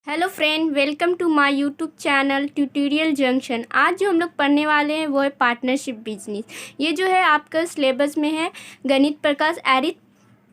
Hello friend, welcome to my YouTube channel tutorial junction. आज जो हम लोग पढ़ने वाले हैं वो है पार्टनरशिप बिजनेस। ये जो है आपका सिलेबस में है, गणित प्रकाश एरिथ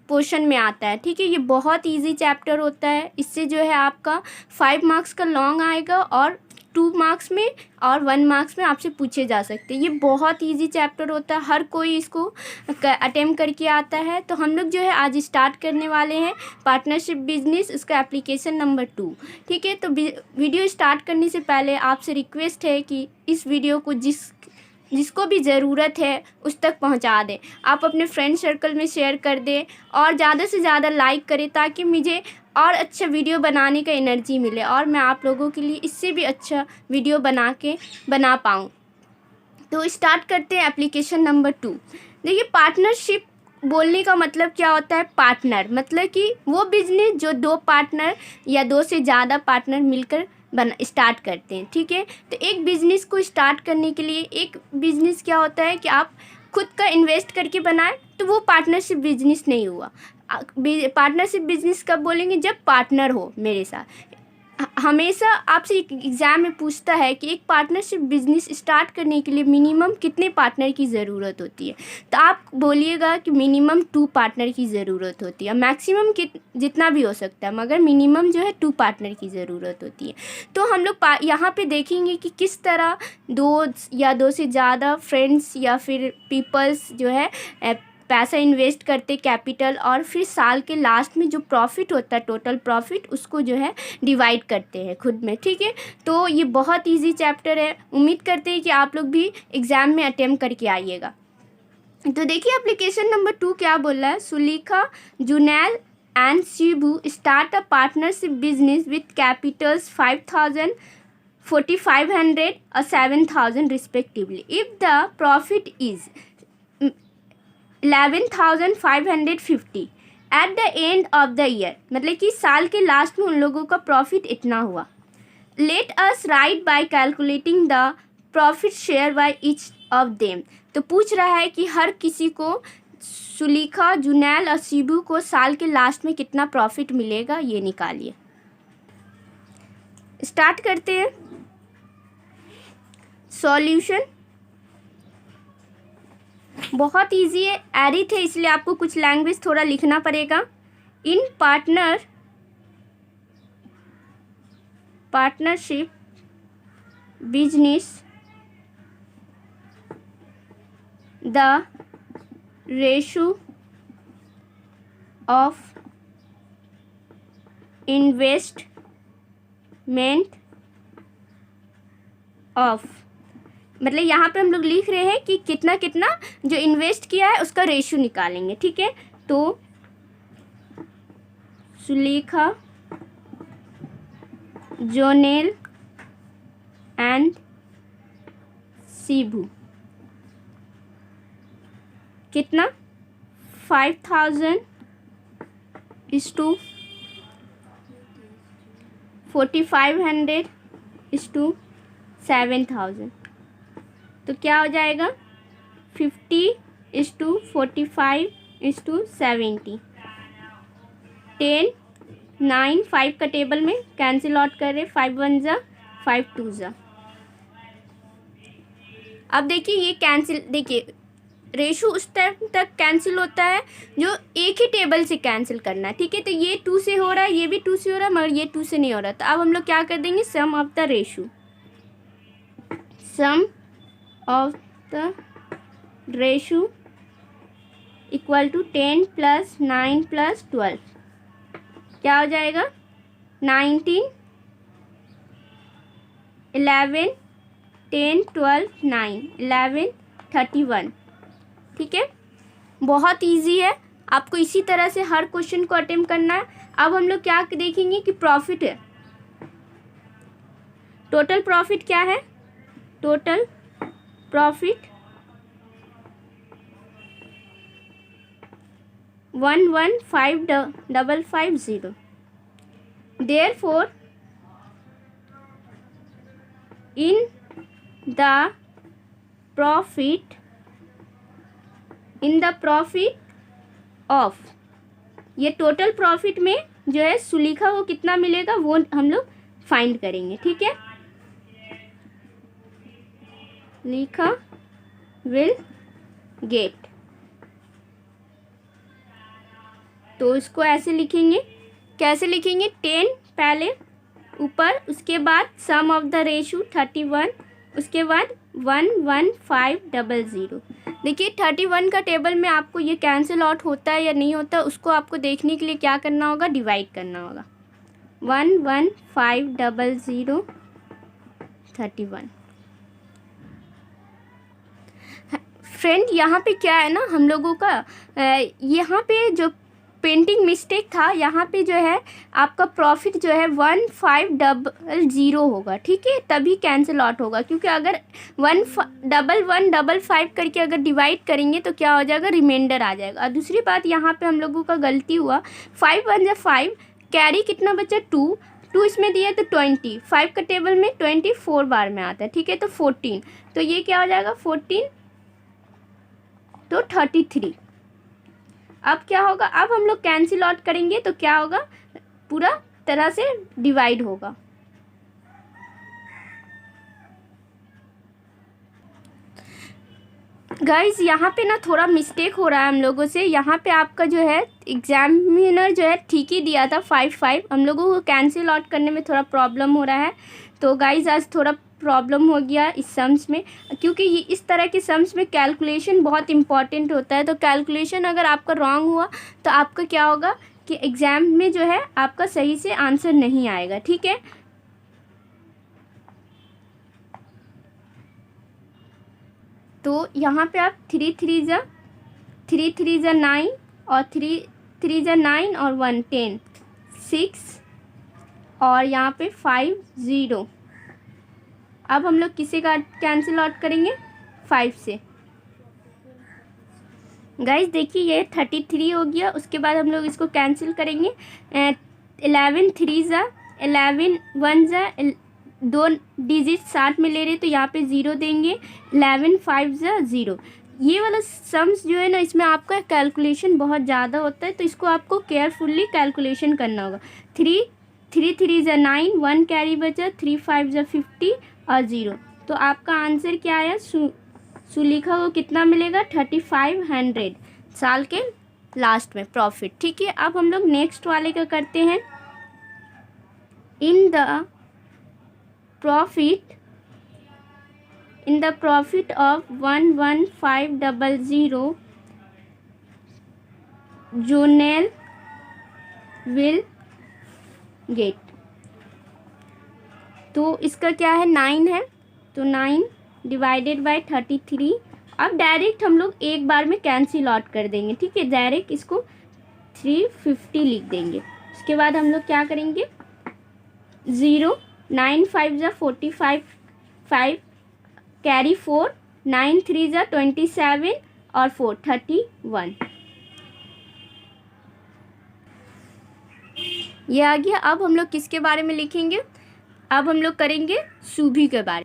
पोर्शन में आता है। ठीक है, ये बहुत इजी चैप्टर होता है। इससे जो है आपका 5 मार्क्स का लॉन्ग आएगा और 2 मार्क्स में और 1 मार्क्स में आपसे पूछे जा सकते हैं। ये बहुत इजी चैप्टर होता है, हर कोई इसको अटेम्प्ट करके आता है। तो हम लोग जो है आज स्टार्ट करने वाले हैं पार्टनरशिप बिजनेस, उसका एप्लीकेशन नंबर 2। ठीक है, तो वीडियो स्टार्ट करने से पहले आपसे रिक्वेस्ट है कि इस वीडियो को जिसको भी ज़रूरत है उस तक पहुंचा दें। आप अपने फ्रेंड सर्कल में शेयर कर दें और ज़्यादा से ज़्यादा लाइक करें ताकि मुझे और अच्छा वीडियो बनाने का एनर्जी मिले और मैं आप लोगों के लिए इससे भी अच्छा वीडियो बना पाऊँ। तो स्टार्ट करते हैं एप्लीकेशन नंबर 2। देखिए, पार्टनरशिप बोलने का मतलब क्या होता है? पार्टनर मतलब कि वो बिजनेस जो 2 पार्टनर या 2 से ज़्यादा पार्टनर मिलकर स्टार्ट करते हैं। ठीक है, तो एक बिज़नेस को स्टार्ट करने के लिए एक बिज़नेस क्या होता है कि आप खुद का इन्वेस्ट करके बनाएं, तो वो पार्टनरशिप बिजनेस नहीं हुआ। पार्टनरशिप बिजनेस कब बोलेंगे? जब पार्टनर हो मेरे साथ। हमेशा आपसे एक एग्ज़ाम में पूछता है कि एक पार्टनरशिप बिजनेस स्टार्ट करने के लिए मिनिमम कितने पार्टनर की ज़रूरत होती है। तो आप बोलिएगा कि मिनिमम 2 पार्टनर की ज़रूरत होती है। मैक्सिमम जितना भी हो सकता है, मगर मिनिमम जो है 2 पार्टनर की ज़रूरत होती है। तो हम लोग यहाँ पे देखेंगे कि किस तरह 2 या 2 से ज़्यादा फ्रेंड्स या फिर पीपल्स जो है पैसा इन्वेस्ट करते कैपिटल, और फिर साल के लास्ट में जो प्रॉफिट होता है, टोटल प्रॉफिट, उसको जो है डिवाइड करते हैं खुद में। ठीक है, तो ये बहुत इजी चैप्टर है। उम्मीद करते हैं कि आप लोग भी एग्ज़ाम में अटेम्प्ट करके आइएगा। तो देखिए एप्लीकेशन नंबर 2 क्या बोल रहा है। Sulekha, Junail and Shibu start a partnership business with capitals 5,000, 4,500 और 7,000 respectively. If the profit is 11,550 at the end of the year, मतलब कि साल के लास्ट में उन लोगों का प्रॉफिट इतना हुआ। Let us right bye calculating the profit share by each of them. तो पूछ रहा है कि हर किसी को, सुलेखा, जुनैल और शिबू को साल के लास्ट में कितना प्रॉफिट मिलेगा, ये निकालिए। स्टार्ट करते हैं। सॉल्यूशन बहुत इजी है, एरिथ है, इसलिए आपको कुछ लैंग्वेज थोड़ा लिखना पड़ेगा। In partnership business the ratio of investment of, मतलब यहाँ पे हम लोग लिख रहे हैं कि कितना कितना जो इन्वेस्ट किया है उसका रेशियो निकालेंगे। ठीक है, तो सुलेखा, जोनेल एंड शिबू कितना 5,000 इस टू 4,500 इस टू 7,000। तो क्या हो जाएगा 50:45:70, 10, 9, 5 का टेबल में कैंसिल आउट कर रहे, 5 1 जा 5 2 जा। अब देखिए ये कैंसिल, देखिए रेशो उस टाइम तक कैंसिल होता है जो एक ही टेबल से कैंसिल करना है। ठीक है, तो ये 2 से हो रहा है, ये भी 2 से हो रहा है, मगर ये 2 से नहीं हो रहा। तो अब हम लोग क्या कर देंगे, sum of the ratio, sum of the ratio equal to 10 + 9 + 12, क्या हो जाएगा 19, 11, 10, 12, 9, 11, 31। ठीक है, बहुत इजी है, आपको इसी तरह से हर क्वेश्चन को अटेम्प्ट करना है। अब हम लोग क्या देखेंगे कि प्रॉफिट है, टोटल प्रॉफिट क्या है, total profit 115,550। Therefore, in the profit of, ये टोटल प्रॉफिट में जो है सुलेखा को कितना मिलेगा वो हम लोग फाइंड करेंगे। ठीक है, लिखा विल गेट, तो इसको ऐसे लिखेंगे। कैसे लिखेंगे? 10 पहले ऊपर, उसके बाद सम ऑफ द रेशो 31, उसके बाद 11500। देखिए 31 का टेबल में आपको ये कैंसिल आउट होता है या नहीं होता, उसको आपको देखने के लिए क्या करना होगा? डिवाइड करना होगा। 11500 31। फ्रेंड यहाँ पे क्या है ना, हम लोगों का यहाँ पे जो पेंटिंग मिस्टेक था, यहाँ पे जो है आपका प्रॉफिट जो है 1500 होगा। ठीक है, तभी कैंसिल आउट होगा, क्योंकि अगर 11155 करके अगर डिवाइड करेंगे तो क्या हो जाएगा? रिमाइंडर आ जाएगा। और दूसरी बात यहाँ पे हम लोगों का गलती हुआ, 5 1 जा 5, कैरी कितना बचा? 2 इसमें दिया तो 20, 5 का टेबल में 24 बार में आता है। ठीक है, तो 14, तो ये क्या हो जाएगा? 14 तो 33। अब क्या होगा? अब हम लोग कैंसिल आउट करेंगे तो क्या होगा? पूरा तरह से डिवाइड होगा। गाइज यहाँ पे ना थोड़ा मिस्टेक हो रहा है हम लोगों से। यहाँ पे आपका जो है एग्जामिनर जो है ठीक ही दिया था 5 हम लोगों को कैंसिल आउट करने में थोड़ा प्रॉब्लम हो रहा है। तो गाइज आज थोड़ा प्रॉब्लम हो गया इस सम्स में, क्योंकि ये इस तरह के सम्स में कैलकुलेशन बहुत इंपॉर्टेंट होता है। तो कैलकुलेशन अगर आपका रॉन्ग हुआ तो आपका क्या होगा कि एग्ज़ाम में जो है आपका सही से आंसर नहीं आएगा। ठीक है, तो यहाँ पे आप 3 3 जा 9 और 3 3 जा 9 और 1 10 6 और यहाँ पे 5 0। अब हम लोग किसी का कैंसिल आउट करेंगे? 5 से। गाइस देखिए ये 33 हो गया। उसके बाद हम लोग इसको कैंसिल करेंगे। 11 3 जा 11 1 जा 2 डिजिट साथ में ले रहे तो यहाँ पे 0 देंगे। 11 5 जा 0। ये वाला सम्स जो है ना, इसमें आपका कैलकुलेशन बहुत ज़्यादा होता है, तो इसको आपको केयरफुल्ली कैलकुलेशन करना होगा। 3 3 3 जा 9, 1 कैरी बचा, 3 5 जा 50 और 0। तो आपका आंसर क्या आया? सुलिखा को कितना मिलेगा? 3500 साल के लास्ट में प्रॉफिट। ठीक है, अब हम लोग नेक्स्ट वाले का करते हैं। In the profit of 11500 Jonel will get. तो इसका क्या है? 9 है, तो 9 डिवाइडेड बाय 33। अब डायरेक्ट हम लोग एक बार में कैंसिल आउट कर देंगे। ठीक है, डायरेक्ट इसको 350 लिख देंगे। उसके बाद हम लोग क्या करेंगे? 0 9 5 जा 45 5 कैरी 4 9 3 जा 27 और 4 31। ये आ गया। अब हम लोग किसके बारे में लिखेंगे? अब हम लोग करेंगे सुभी के बारे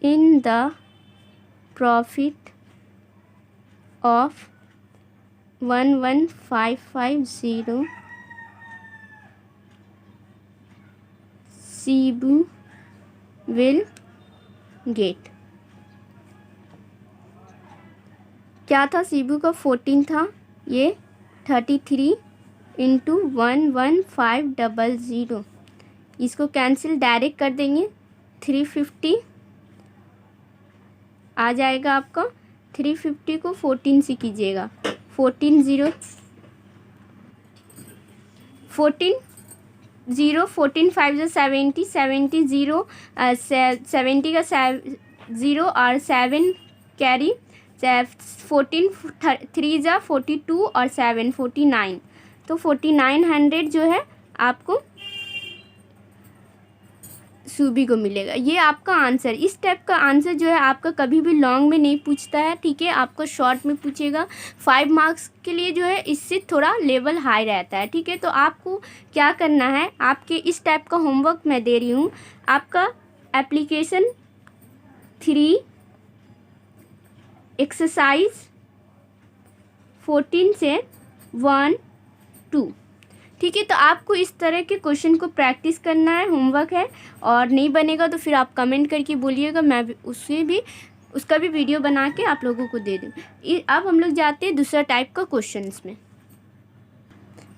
में। इन the profit of 11550 Shibu will get. क्या था? शिबू का 14 था, ये 33 इंटू 11500। इसको कैंसिल डायरेक्ट कर देंगे। 350 आ जाएगा आपका। 350 को 14 से कीजिएगा। 14 0 5 जो 70 70 0 70 का 0 और 7 कैरी 14 3 जा 42 और 7 49। तो 4900 जो है आपको सूबी को मिलेगा। ये आपका आंसर। इस टाइप का आंसर जो है आपका कभी भी लॉन्ग में नहीं पूछता है। ठीक है, आपको शॉर्ट में पूछेगा। 5 मार्क्स के लिए जो है इससे थोड़ा लेवल हाई रहता है। ठीक है, तो आपको क्या करना है? आपके इस टाइप का होमवर्क मैं दे रही हूँ। आपका एप्लीकेशन 3 एक्सरसाइज 14 से 1 2 ठीक है। तो आपको इस तरह के क्वेश्चन को प्रैक्टिस करना है, होमवर्क है, और नहीं बनेगा तो फिर आप कमेंट करके बोलिएगा, मैं भी उसका भी वीडियो बना के आप लोगों को दे दूँ। अब हम लोग जाते हैं दूसरा टाइप का क्वेश्चंस में।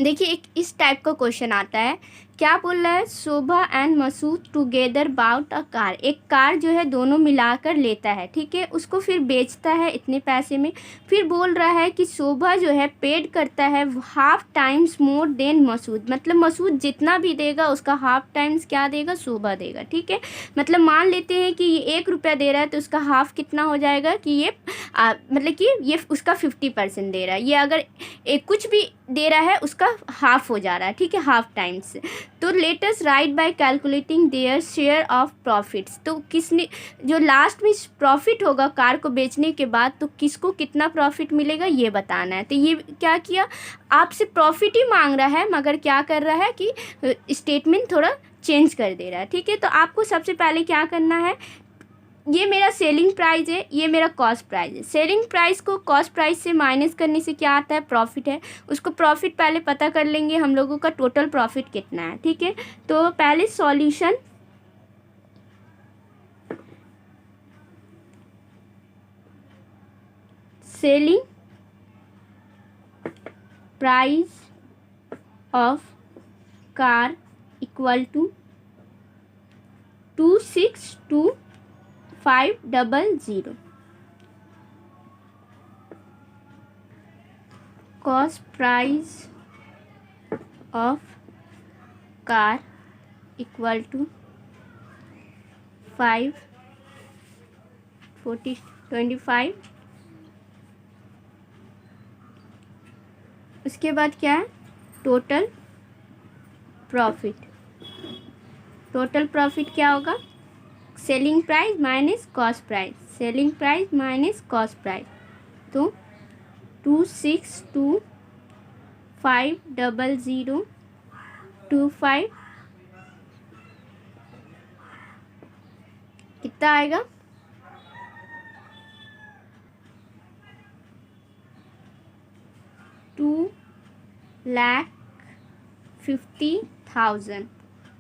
देखिए एक इस टाइप का क्वेश्चन आता है, क्या बोल रहा है, Shobha and Masood together bought a car. एक कार जो है दोनों मिलाकर लेता है, ठीक है, उसको फिर बेचता है इतने पैसे में। फिर बोल रहा है कि शोभा जो है पेड करता है half times more than Masood, मतलब मसूद जितना भी देगा उसका हाफ टाइम्स क्या देगा, शोभा देगा, ठीक है। मतलब मान लेते हैं कि ये 1 रुपया दे रहा है तो उसका हाफ कितना हो जाएगा कि ये मतलब कि ये उसका 50% दे रहा है। ये अगर कुछ भी दे रहा है उसका हाफ हो जा रहा है, ठीक है, हाफ टाइम्स। तो let us right bye calculating their share of profits. तो किसने जो लास्ट में प्रॉफिट होगा कार को बेचने के बाद, तो किसको कितना प्रॉफिट मिलेगा ये बताना है। तो ये क्या किया, आपसे प्रॉफिट ही मांग रहा है, मगर क्या कर रहा है कि स्टेटमेंट थोड़ा चेंज कर दे रहा है, ठीक है। तो आपको सबसे पहले क्या करना है, ये मेरा सेलिंग प्राइस है, ये मेरा कॉस्ट प्राइस है। सेलिंग प्राइस को कॉस्ट प्राइस से माइनस करने से क्या आता है, प्रॉफिट है। उसको प्रॉफिट पहले पता कर लेंगे हम लोगों का टोटल प्रॉफिट कितना है, ठीक है। तो पहले solution, selling price of car equal to 262500। Cost price of car equal to 54025। उसके बाद क्या है, टोटल प्रॉफिट। टोटल प्रॉफिट क्या होगा, selling price minus cost price, selling price minus cost price. तो 26250025 कितना आएगा, 2,50,000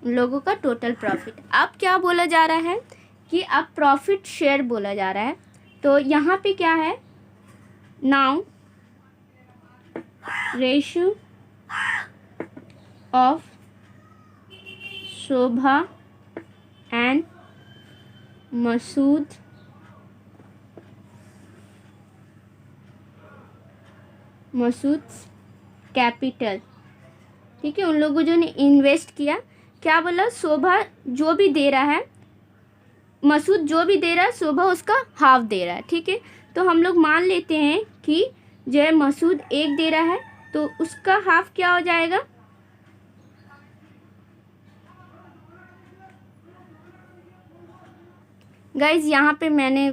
उन लोगों का टोटल प्रॉफिट। अब क्या बोला जा रहा है कि अब प्रॉफिट शेयर बोला जा रहा है। तो यहाँ पे क्या है, now ratio of Shobha and Masood capital, ठीक है, उन लोगों जो ने इन्वेस्ट किया। क्या बोला, शोभा जो भी दे रहा है, मसूद जो भी दे रहा है, शोभा उसका हाफ दे रहा है, ठीक है। तो हम लोग मान लेते हैं कि जो है मसूद 1 दे रहा है तो उसका हाफ क्या हो जाएगा, गाइज यहाँ पे मैंने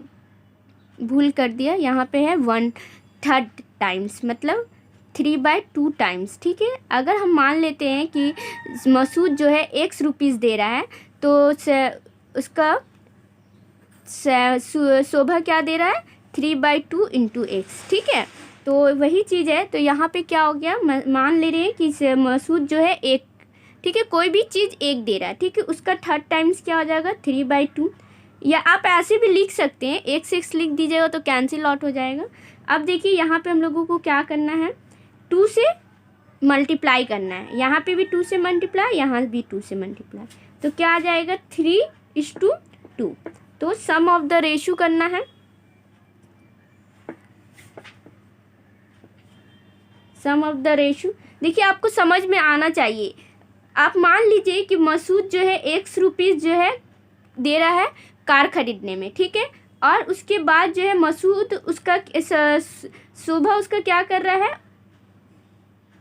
भूल कर दिया, यहाँ पे है 1/3 टाइम्स, मतलब 3/2 टाइम्स, ठीक है। अगर हम मान लेते हैं कि मसूद जो है X रुपीज़ दे रहा है तो उसका शोभा क्या दे रहा है, 3/2 इंटू X, ठीक है। तो वही चीज़ है। तो यहाँ पे क्या हो गया, मान ले रहे हैं कि मसूद जो है 1, ठीक है, कोई भी चीज़ 1 दे रहा है, ठीक है, उसका 3rd टाइम्स क्या हो जाएगा, 3/2। या आप ऐसे भी लिख सकते हैं, 1 से 6 लिख दीजिएगा तो कैंसिल आउट हो जाएगा। अब देखिए यहाँ पे हम लोगों को क्या करना है, 2 से मल्टीप्लाई करना है, यहाँ पे भी 2 से मल्टीप्लाई, यहाँ भी 2 से मल्टीप्लाई, तो क्या आ जाएगा 3:2। तो सम ऑफ द रेशियो करना है, सम ऑफ द रेशियो। देखिए आपको समझ में आना चाहिए। आप मान लीजिए कि मसूद जो है X रुपीज़ जो है दे रहा है कार खरीदने में, ठीक है, और उसके बाद जो है मसूद उसका शोभा उसका क्या कर रहा है,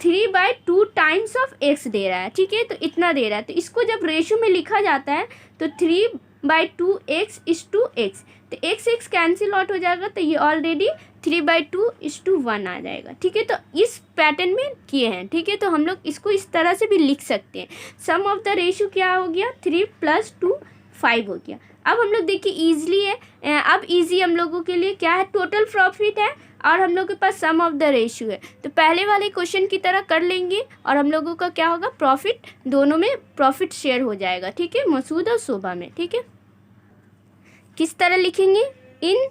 3/2 टाइम्स ऑफ X दे रहा है, ठीक है, तो इतना दे रहा है। तो इसको जब रेशियो में लिखा जाता है तो 3/2 X:X, तो X कैंसिल आउट हो जाएगा, तो ये ऑलरेडी 3/2:1 आ जाएगा, ठीक है। तो इस पैटर्न में किए हैं, ठीक है। तो हम लोग इसको इस तरह से भी लिख सकते हैं। सम ऑफ द रेशियो क्या हो गया, 3 + 2 5 हो गया। अब हम लोग देखिए ईजिली है, अब ईजी हम लोगों के लिए क्या है, टोटल प्रॉफिट है और हम लोग के पास सम ऑफ द रेशियो है। तो पहले वाले क्वेश्चन की तरह कर लेंगे और हम लोगों का क्या होगा, प्रॉफिट, दोनों में प्रॉफिट शेयर हो जाएगा, ठीक है, मसूद और शोभा में, ठीक है। किस तरह लिखेंगे, in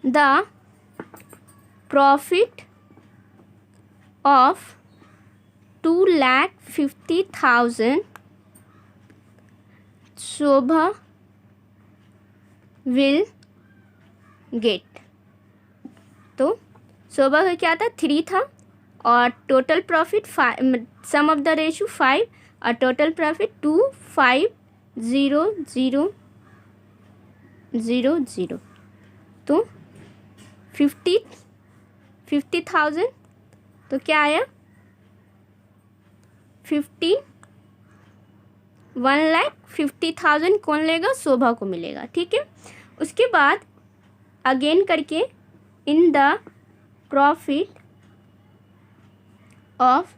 the profit of 2,50,000 Shobha will get. तो शोभा का क्या था, 3 था और total profit 5, sum of the ratio 5 और टोटल प्रॉफिट 2,50,000। तो 50,000 तो क्या आया, 1,50,000 कौन लेगा, शोभा को मिलेगा, ठीक है। उसके बाद अगेन करके in the profit of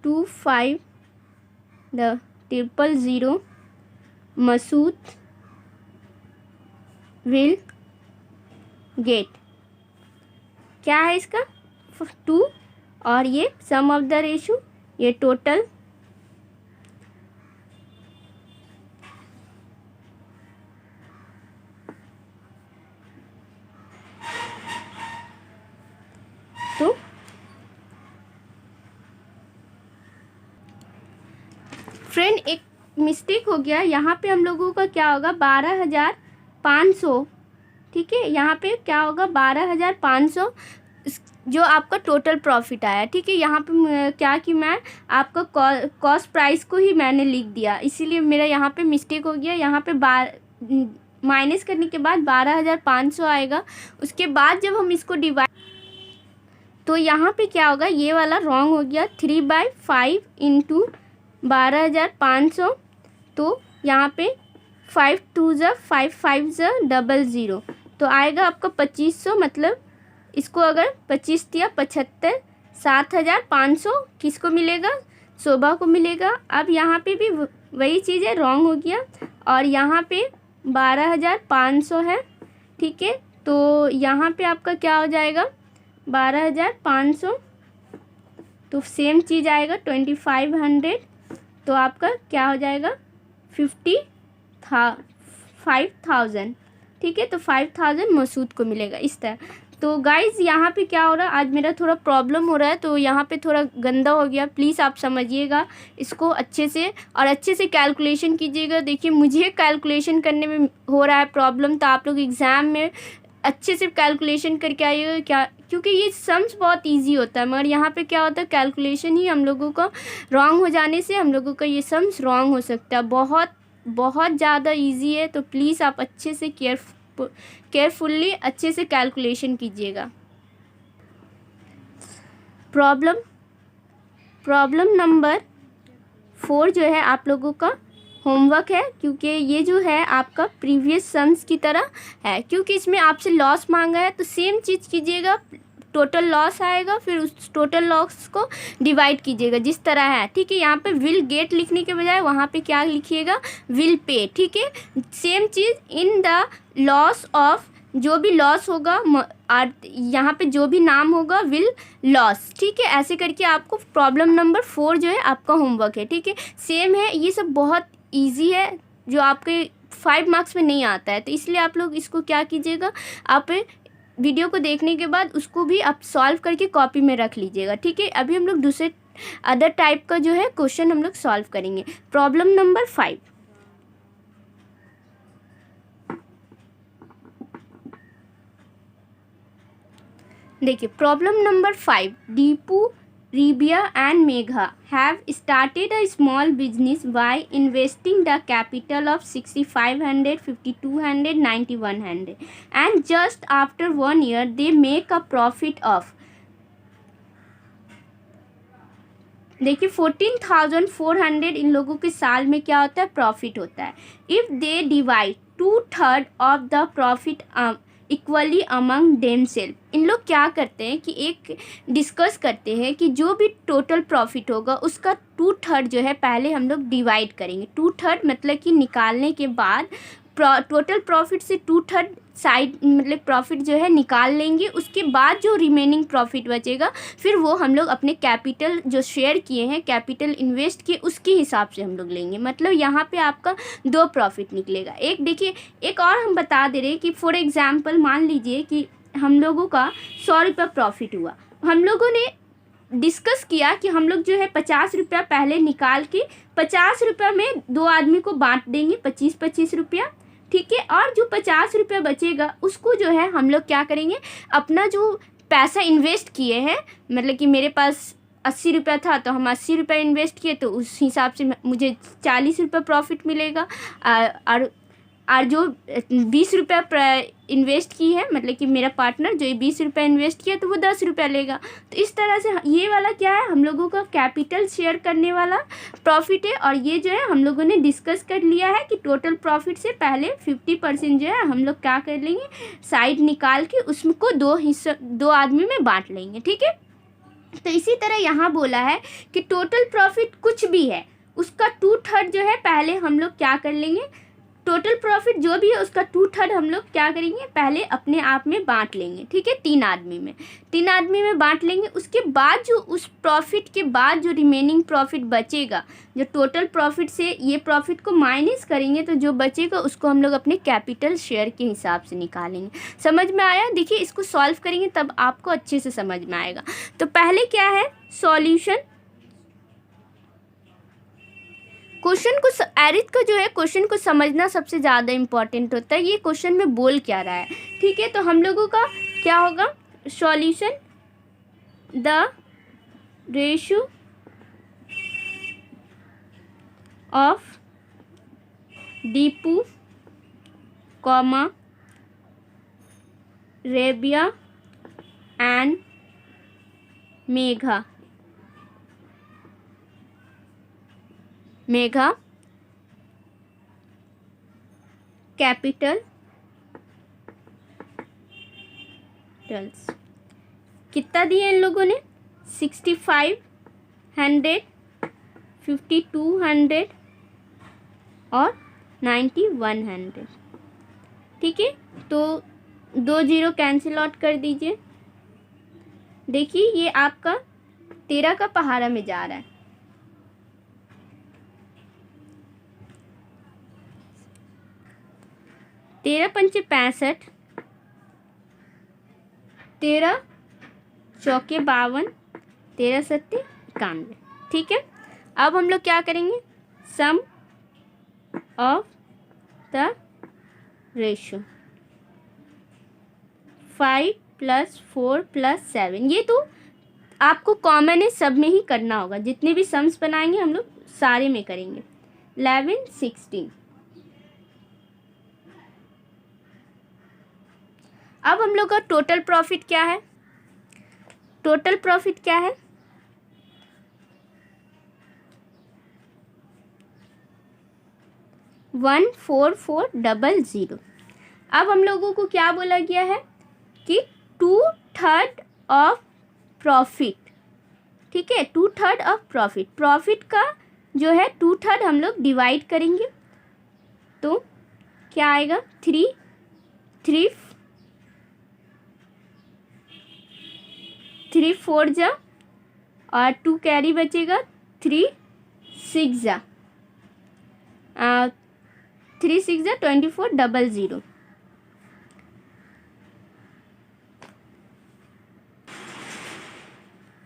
2,50,000 Masood will get. क्या है इसका, 2 और ये सम ऑफ द रेशियो, ये टोटल तो फ्रेंड एक मिस्टेक हो गया, यहाँ पे हम लोगों का क्या होगा, 12,500, ठीक है। यहाँ पे क्या होगा, 12,500 जो आपका टोटल प्रॉफिट आया, ठीक है। यहाँ पे क्या कि मैं आपका कॉस्ट प्राइस को ही मैंने लिख दिया, इसीलिए मेरा यहाँ पे मिस्टेक हो गया। यहाँ पे माइनस करने के बाद 12,500 आएगा। उसके बाद जब हम इसको डिवाइड, तो यहाँ पे क्या होगा, ये वाला रॉन्ग हो गया, 3/5 इंटू 12,500। तो यहाँ पे 5 2 ज़ा 5 5 ज़ा 00, तो आएगा आपका 2500। मतलब इसको अगर 25 दिया 75, 7,500 किसको मिलेगा, शोभा को मिलेगा। अब यहाँ पे भी वही चीज़ है, रॉन्ग हो गया और यहाँ पे 12,500 है, ठीक है। तो यहाँ पे आपका क्या हो जाएगा, 12,500, तो सेम चीज़ आएगा 2,500, तो आपका क्या हो जाएगा 5,000, ठीक है। तो 5,000 मसूद को मिलेगा इस तरह। तो गाइज़ यहाँ पे क्या हो रहा है, आज मेरा थोड़ा प्रॉब्लम हो रहा है, तो यहाँ पे थोड़ा गंदा हो गया, प्लीज़ आप समझिएगा इसको अच्छे से और अच्छे से कैलकुलेशन कीजिएगा। देखिए मुझे कैलकुलेशन करने में हो रहा है प्रॉब्लम, तो आप लोग एग्ज़ाम में अच्छे से कैलकुलेशन करके आइएगा, क्या, क्योंकि ये सम्स बहुत इजी होता है, मगर यहाँ पे क्या होता है, कैलकुलेशन ही हम लोगों का रॉन्ग हो जाने से हम लोगों का ये सम्स रॉन्ग हो सकता है। बहुत बहुत ज़्यादा इजी है, तो प्लीज़ आप अच्छे से केयरफुल्ली अच्छे से कैलकुलेशन कीजिएगा। प्रॉब्लम नंबर 4 जो है आप लोगों का होमवर्क है, क्योंकि ये जो है आपका प्रीवियस सम्स की तरह है, क्योंकि इसमें आपसे लॉस मांगा है, तो सेम चीज़ कीजिएगा। टोटल लॉस आएगा, फिर उस टोटल लॉस को डिवाइड कीजिएगा जिस तरह है, ठीक है। यहाँ पे विल गेट लिखने के बजाय वहाँ पे क्या लिखिएगा, विल पे, ठीक है। Same cheese in the loss of, जो भी लॉस होगा यहाँ पे जो भी नाम होगा विल लॉस, ठीक है। ऐसे करके आपको प्रॉब्लम नंबर 4 जो है आपका होमवर्क है, ठीक है। सेम है, ये सब बहुत इजी है, जो आपके 5 मार्क्स में नहीं आता है, तो इसलिए आप लोग इसको क्या कीजिएगा, आप वीडियो को देखने के बाद उसको भी आप सॉल्व करके कॉपी में रख लीजिएगा, ठीक है। अभी हम लोग दूसरे अदर टाइप का जो है क्वेश्चन हम लोग सॉल्व करेंगे। प्रॉब्लम नंबर 5, देखिए problem number 5, Deepu, Ribia and Megha have started a small business by investing the capital of 6,500, 5,200, 9,100, and just after 1 year they make a profit of, देखिए 14,400 इन लोगों के साल में क्या होता है, प्रॉफिट होता है। If they divide 2/3 of the profit equally among them self. इन लोग क्या करते हैं कि एक डिस्कस करते हैं कि जो भी टोटल प्रॉफिट होगा उसका 2/3 जो है पहले हम लोग डिवाइड करेंगे। 2/3 मतलब कि निकालने के बाद टोटल प्रॉफिट से 2/3 साइड मतलब प्रॉफिट जो है निकाल लेंगे। उसके बाद जो रिमेनिंग प्रॉफिट बचेगा फिर वो हम लोग अपने कैपिटल जो शेयर किए हैं, कैपिटल इन्वेस्ट किए, उसके हिसाब से हम लोग लेंगे। मतलब यहाँ पे आपका 2 प्रॉफिट निकलेगा। एक देखिए, एक और हम बता दे रहे हैं कि फॉर एग्जांपल मान लीजिए कि हम लोगों का 100 रुपये प्रॉफिट हुआ। हम लोगों ने डिस्कस किया कि हम लोग जो है 50 रुपया पहले निकाल के 50 रुपये में 2 आदमी को बांट देंगे, 25-25 रुपया, ठीक है। और जो 50 रुपया बचेगा उसको जो है हम लोग क्या करेंगे, अपना जो पैसा इन्वेस्ट किए हैं, मतलब कि मेरे पास 80 रुपया था तो हम 80 रुपया इन्वेस्ट किए तो उस हिसाब से मुझे 40 रुपया प्रॉफिट मिलेगा। और जो 20 रुपया इन्वेस्ट की है, मतलब कि मेरा पार्टनर जो 20 रुपया इन्वेस्ट किया तो वो 10 रुपया लेगा। तो इस तरह से ये वाला क्या है, हम लोगों का कैपिटल शेयर करने वाला प्रॉफिट है। और ये जो है हम लोगों ने डिस्कस कर लिया है कि टोटल प्रॉफिट से पहले 50% जो है हम लोग क्या कर लेंगे, साइड निकाल के उसको 2 आदमी में बांट लेंगे, ठीक है। तो इसी तरह यहाँ बोला है कि टोटल प्रॉफिट कुछ भी है उसका 2/3 जो है पहले हम लोग क्या कर लेंगे, टोटल प्रॉफिट जो भी है उसका 2/3 हम लोग क्या करेंगे, पहले अपने आप में बांट लेंगे, ठीक है। 3 आदमी में बांट लेंगे। उसके बाद जो उस प्रॉफिट के बाद जो रिमेनिंग प्रॉफिट बचेगा, जो टोटल प्रॉफिट से ये प्रॉफिट को माइनस करेंगे तो जो बचेगा उसको हम लोग अपने कैपिटल शेयर के हिसाब से निकालेंगे। समझ में आया? देखिए इसको सॉल्व करेंगे तब आपको अच्छे से समझ में आएगा। तो पहले क्या है सॉल्यूशन, क्वेश्चन को एरिथ का जो है क्वेश्चन को समझना सबसे ज़्यादा इम्पॉर्टेंट होता है। ये क्वेश्चन में बोल क्या रहा है, ठीक है। तो हम लोगों का क्या होगा solution, the ratio of Deepu comma Rebia and Megha capital कितना दिया इन लोगों ने, 6500, 5200 और 9100, ठीक है। तो 2 0 कैंसिल आउट कर दीजिए। देखिए ये आपका 13 का पहाड़ा में जा रहा है। 13 पंचे 65, 13 चौके 52, 13 सत्ते 91, ठीक है। अब हम लोग क्या करेंगे, सम ऑफ द रेशियो 5 + 4 + 7, ये तो आपको कॉमन है, सब में ही करना होगा। जितने भी सम्स बनाएंगे हम लोग सारे में करेंगे। 11 16। अब हम लोग का टोटल प्रॉफिट क्या है, टोटल प्रॉफिट क्या है 14400। अब हम लोगों को क्या बोला गया है कि 2/3 ऑफ प्रॉफिट, ठीक है। 2/3 ऑफ प्रॉफिट, प्रॉफिट का जो है 2/3 हम लोग डिवाइड करेंगे तो क्या आएगा 3 4 जा और 2 कैरी बचेगा, 3 6 जा 3 6 जा 2400।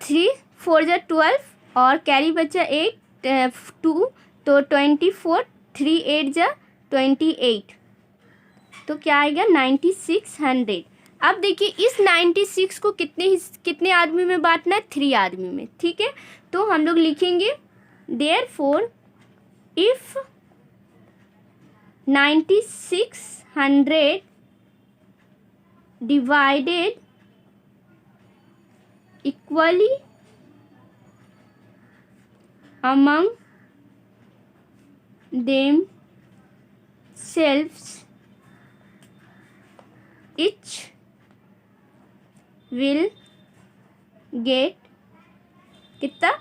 3 4 जा 12 और कैरी बचा 8 2 तो 24, 3 8 जा 28, तो क्या आएगा 9600। अब देखिए इस 96 को कितने आदमी में बांटना है, 3 आदमी में, ठीक है। तो हम लोग लिखेंगे therefore if 9600 divided equally among themselves each will get कितना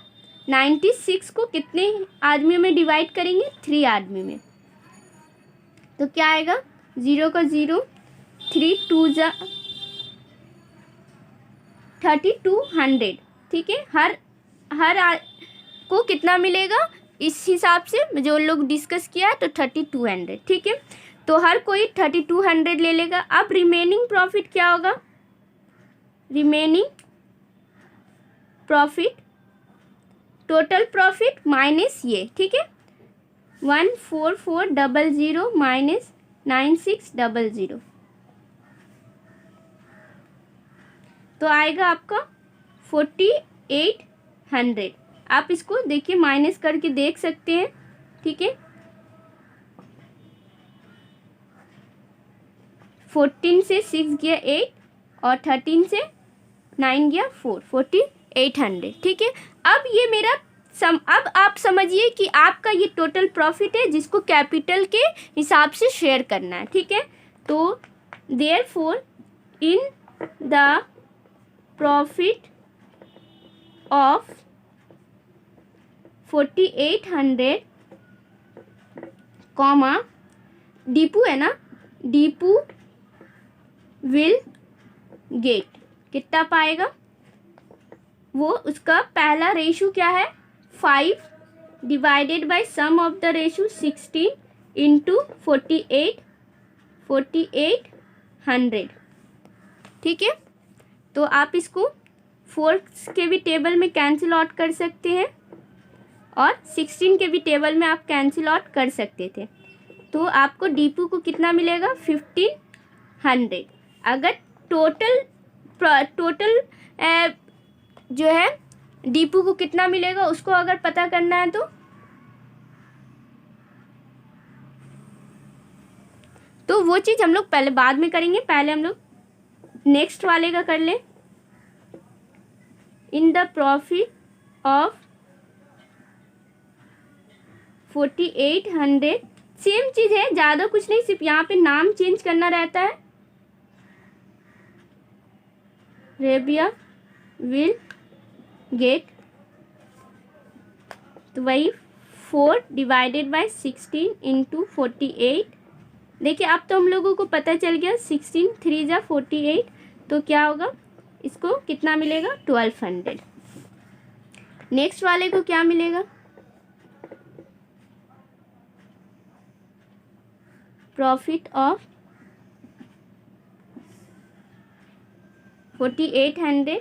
96 को कितने आदमियों में डिवाइड करेंगे 3 आदमी में, तो क्या आएगा 0 का 0, 3 2 जा 3200। ठीक है, हर को कितना मिलेगा इस हिसाब से जो लोग डिस्कस किया है, तो 3200। ठीक है, तो हर कोई 3200 ले लेगा। अब रिमेनिंग प्रॉफिट क्या होगा, remaining profit total profit minus ये। ठीक है, 14400 माइनस 9600, तो आएगा आपका 4800। आप इसको देखिए माइनस करके देख सकते हैं। ठीक है, 14 से 6 गया 8 और 13 से 9 गया 4, 4800। ठीक है, अब ये मेरा अब आप समझिए कि आपका ये टोटल प्रॉफिट है जिसको कैपिटल के हिसाब से शेयर करना है। ठीक है, तो therefore in the profit of 4800 comma Deepu है ना, दीपू विल गेट कितना पाएगा, वो उसका पहला रेशो क्या है 5 divided by sum of the ratio 16 into 4800। ठीक है, तो आप इसको 4 के भी टेबल में कैंसिल आउट कर सकते हैं और 16 के भी टेबल में आप कैंसिल आउट कर सकते थे, तो आपको डीपू को कितना मिलेगा 1500। अगर टोटल जो है डीपू को कितना मिलेगा उसको अगर पता करना है तो वो चीज़ हम लोग पहले बाद में करेंगे। पहले हम लोग नेक्स्ट वाले का कर लें। In the profit of 4800 same चीज़ है, ज़्यादा कुछ नहीं, सिर्फ यहाँ पे नाम चेंज करना रहता है। रेबिया विल गेट, तो वही 4 डिवाइडेड बाय 16 इंटू 48। देखिए अब तो हम लोगों को पता चल गया 16 3 जा 48, तो क्या होगा इसको कितना मिलेगा 1200। नेक्स्ट वाले को क्या मिलेगा, प्रॉफिट ऑफ 4800,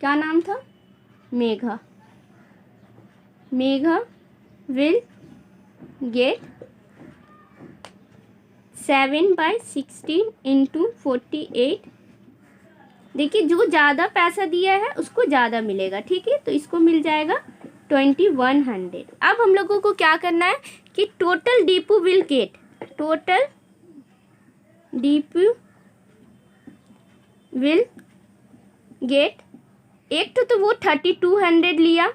क्या नाम था, Megha. Megha will get 7/16 into 48। देखिए जो ज़्यादा पैसा दिया है उसको ज़्यादा मिलेगा। ठीक है, तो इसको मिल जाएगा 2100। अब हम लोगों को क्या करना है कि total Deepu will get, total Deepu will get, एक तो वो 3200 लिया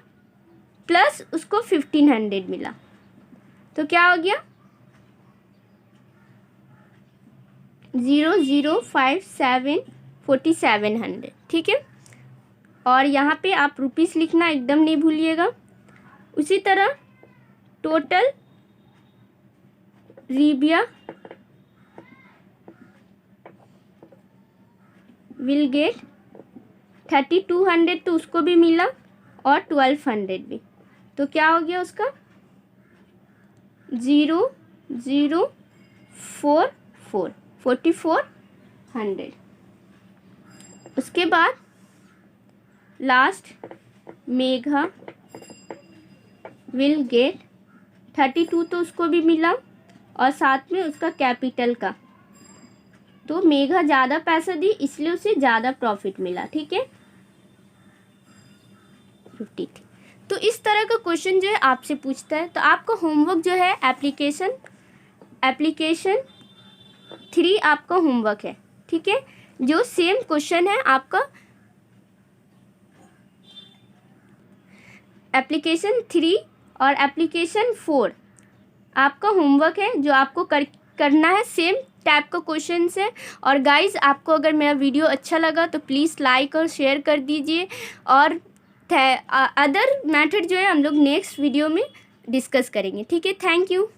प्लस उसको 1500 मिला, तो क्या हो गया 0057 4700। ठीक है, और यहाँ पे आप रुपीस लिखना एकदम नहीं भूलिएगा। उसी तरह टोटल रिबिया विल गेट 3200, तो उसको भी मिला और 1200 भी, तो क्या हो गया उसका 4400। उसके बाद लास्ट मेघा विल गेट 32, तो उसको भी मिला और साथ में उसका कैपिटल का, तो मेघा ज़्यादा पैसा दी इसलिए उसे ज़्यादा प्रॉफिट मिला। ठीक है, 50 थी। तो इस तरह का क्वेश्चन जो है आपसे पूछता है, तो आपका होमवर्क जो है एप्लीकेशन 3 आपका होमवर्क है। ठीक है, जो सेम क्वेश्चन है आपका एप्लीकेशन 3 और एप्लीकेशन 4 आपका होमवर्क है, जो आपको करना है सेम टाइप का क्वेश्चन है। और गाइस, आपको अगर मेरा वीडियो अच्छा लगा तो प्लीज़ लाइक और शेयर कर दीजिए। और अदर मैथड जो है हम लोग नेक्स्ट वीडियो में डिस्कस करेंगे। ठीक है, थैंक यू।